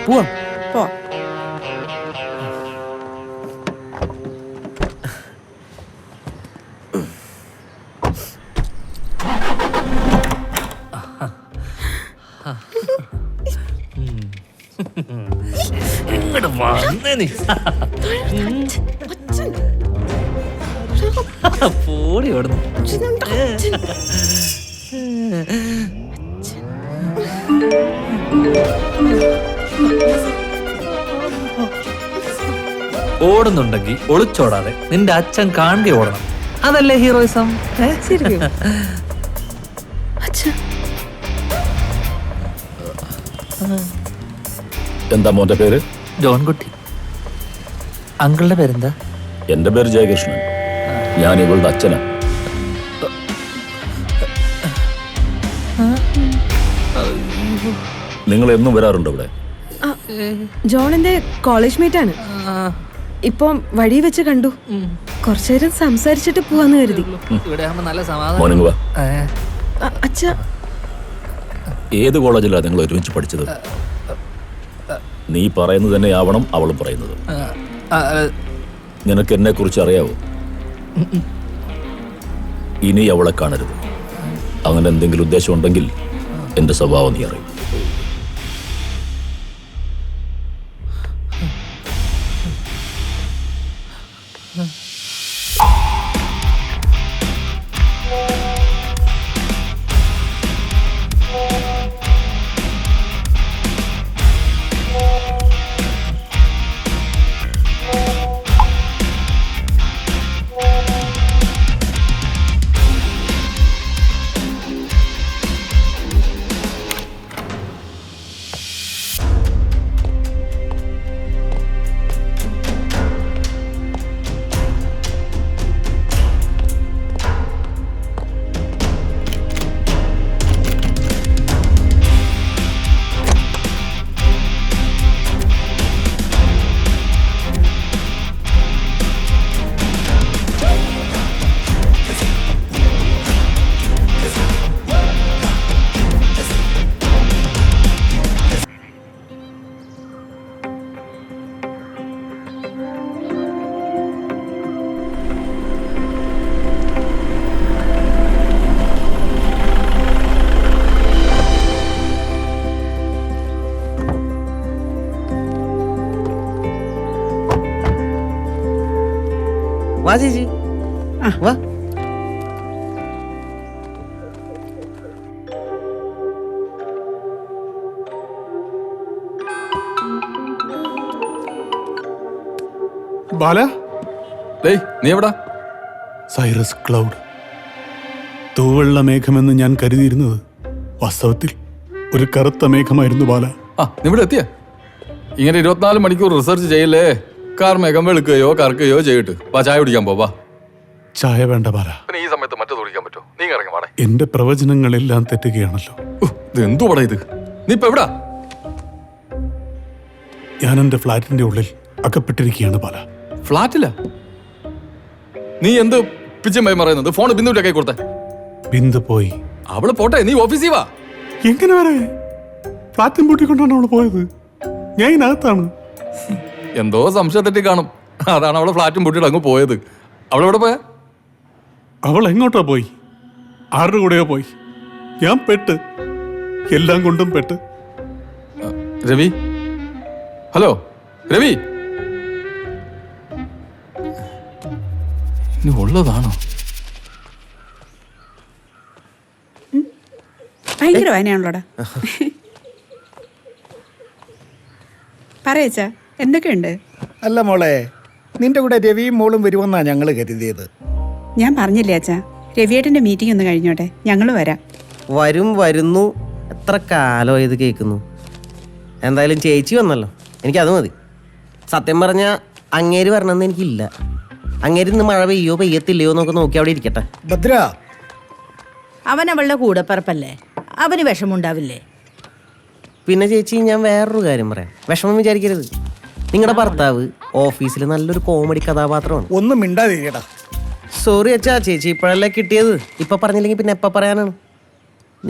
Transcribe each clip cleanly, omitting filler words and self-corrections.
പോവാം. പോ. ഇങ്ങോട്ട് വന്നേ നീ. പോടി ഓടുന്നു. ഓടുന്നുണ്ടെങ്കിൽ ഒളിച്ചോടാതെ നിന്റെ അച്ഛൻ കാണുക ഓടണം. അതല്ലേ ഹീറോയിസം. ശരിക്കും അച്ഛാ. എന്താ മോന്റെ പേര്? ജോൺകുട്ടി. അങ്കിളുടെ പേരെന്താ? എന്റെ പേര് ജയകൃഷ്ണൻ. ഞാൻ ഇവളുടെ അച്ഛനാ. നിങ്ങൾ എന്നും വരാറുണ്ടോ ഇവിടെ? ജോൺ എന്റെ കോളേജ് മേറ്റ് ആണ്. ഇപ്പം വഴി വെച്ച് കണ്ടു. കുറച്ചേരം സംസാരിച്ചിട്ട് പോവാന്ന് കരുതി. ഇവിടെ ആവുമ്പോ നല്ല സമാധാനം. മോർണിംഗ് വാ. അച്ഛാ, ഏത് കോളേജിലാണ് നിങ്ങൾ ഒരുമിച്ച് പഠിച്ചത്? നീ പറയുന്നത് തന്നെ ആവണം അവളും പറയുന്നത്. നിനക്ക് എന്നെ കുറിച്ച് അറിയാവോ? ഇനി അവളെ കാണരുത്. അങ്ങനെ എന്തെങ്കിലും ഉദ്ദേശം ഉണ്ടെങ്കിൽ എന്റെ സ്വഭാവം നീ അറിയും. വാ ചേച്ചി, വാ. ബാല, നീ എവിടാ? Cyrus cloud. തൂവെള്ള മേഘമെന്ന് ഞാൻ കരുതിയിരുന്നത് വാസ്തവത്തിൽ ഒരു കറുത്ത മേഘമായിരുന്നു ബാല. നീ ഇവിടെ എത്തിയ? ഇങ്ങനെ 24 മണിക്കൂർ റിസർച്ച് ചെയ്യല്ലേ. കാർ മേഘം വെളുക്കുകയോ കറക്കുകയോ ചെയ്തിട്ട് വാ, ചായ കുടിക്കാൻ പോവാ. ചായ വേണ്ട ബാല. പിന്നെ ഈ സമയത്ത് മറ്റു കുടിക്കാൻ പറ്റുമോ? നീ ഇറങ്ങി വാടേ. എന്റെ പ്രവചനങ്ങളെല്ലാം തെറ്റുകയാണല്ലോ. ഇത് എന്തു പടാ ഇത്? നീ ഇപ്പൊ എവിടാ? ഞാൻ എന്റെ ഫ്ലാറ്റിന്റെ ഉള്ളിൽ അകപ്പെട്ടിരിക്കുകയാണ് ബാല. ഫ്ലാറ്റില്ല? നീ എന്ത് പിച്ചമ്പായി പറയുന്നത്? ഫോൺ ബിന്ദുവിന്റെ കൈ കൊടുത്തേ. ബിന്ദു പോയി. അവള് പോട്ടെ, നീ ഓഫീസിൽ വാ. എങ്ങനെ വരെ? ഫ്ലാറ്റും പൂട്ടിക്കൊണ്ടാണ് അവള് പോയത്. ഞാൻ ഇതിനകത്താണ്. എന്തോ സംശയം തെറ്റി കാണും. അതാണ് അവളെ ഫ്ലാറ്റും പൂട്ടിയിട്ട് അങ്ങ് പോയത്. അവളെവിടെ പോയാ? അവൾ എങ്ങോട്ടാ പോയി? ആരുടെ കൂടെയോ പോയി. ഞാൻ പെട്ട്, എല്ലാം കൊണ്ടും പെട്ട്. രവി, ഹലോ രവി, ഇനി ഉള്ളതാണോ? ഭയങ്കര വായനയാണല്ലോടാ. പറയച്ചാ, എന്തൊക്കെയുണ്ട്? അല്ല മോളെ, നിന്റെ കൂടെ രവിയും മോളും വരുമെന്നാ ഞങ്ങൾ കരുതിയത്. ഞാൻ പറഞ്ഞില്ലേ അച്ഛാ, രവിയേട്ടൻ്റെ മീറ്റിംഗ് ഒന്ന് കഴിഞ്ഞോട്ടെ, ഞങ്ങൾ വരാം. വരുന്നു. എത്ര കാലം ഇത് കേൾക്കുന്നു. എന്തായാലും ചേച്ചി വന്നല്ലോ, എനിക്കത് മതി. സത്യം പറഞ്ഞാൽ അങ്ങേര് വരണമെന്ന് എനിക്കില്ല. അങ്ങേര് ഇന്ന് മഴ പെയ്യോ പെയ്യത്തില്ലയോ എന്നൊക്കെ നോക്കി അവിടെ ഇരിക്കട്ടെ. ഭദ്ര, അവൻ അവളുടെ കൂടപ്പറപ്പല്ലേ, അവന് വിഷമുണ്ടാവില്ലേ? പിന്നെ ചേച്ചി, ഞാൻ വേറൊരു കാര്യം പറയാം. വിഷമം വിചാരിക്കരുത്. നിങ്ങളുടെ ഭർത്താവ് ഓഫീസിൽ നല്ലൊരു കോമഡി കഥാപാത്രമാണ്. ഒന്നും മിണ്ടാതിരിക്കടാ. സോറി അച്ഛാ, ചേച്ചി ഇപ്പോഴല്ലേ കിട്ടിയത്. ഇപ്പം പറഞ്ഞില്ലെങ്കിൽ പിന്നെ എപ്പോൾ പറയാനാണ്?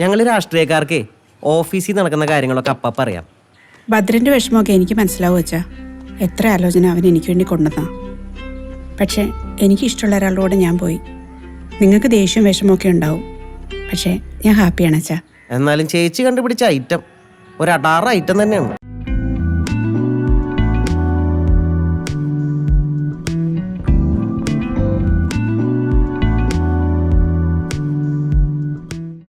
ഞങ്ങൾ രാഷ്ട്രീയക്കാർക്ക് ഓഫീസിൽ നടക്കുന്ന കാര്യങ്ങളൊക്കെ അപ്പം പറയാം. ഭദ്രൻ്റെ വിഷമമൊക്കെ എനിക്ക് മനസ്സിലാവും അച്ഛാ. എത്ര ആലോചന അവൻ എനിക്ക് വേണ്ടി കൊണ്ടുവന്നാ. പക്ഷേ എനിക്കിഷ്ടമുള്ള ഒരാളുടെ കൂടെ ഞാൻ പോയി. നിങ്ങൾക്ക് ദേഷ്യവും വിഷമമൊക്കെ ഉണ്ടാവും, പക്ഷേ ഞാൻ ഹാപ്പിയാണ് അച്ഛാ. എന്നാലും ചേച്ചി കണ്ടുപിടിച്ച ഐറ്റം ഒരു 16 ഐറ്റം തന്നെയാണ്.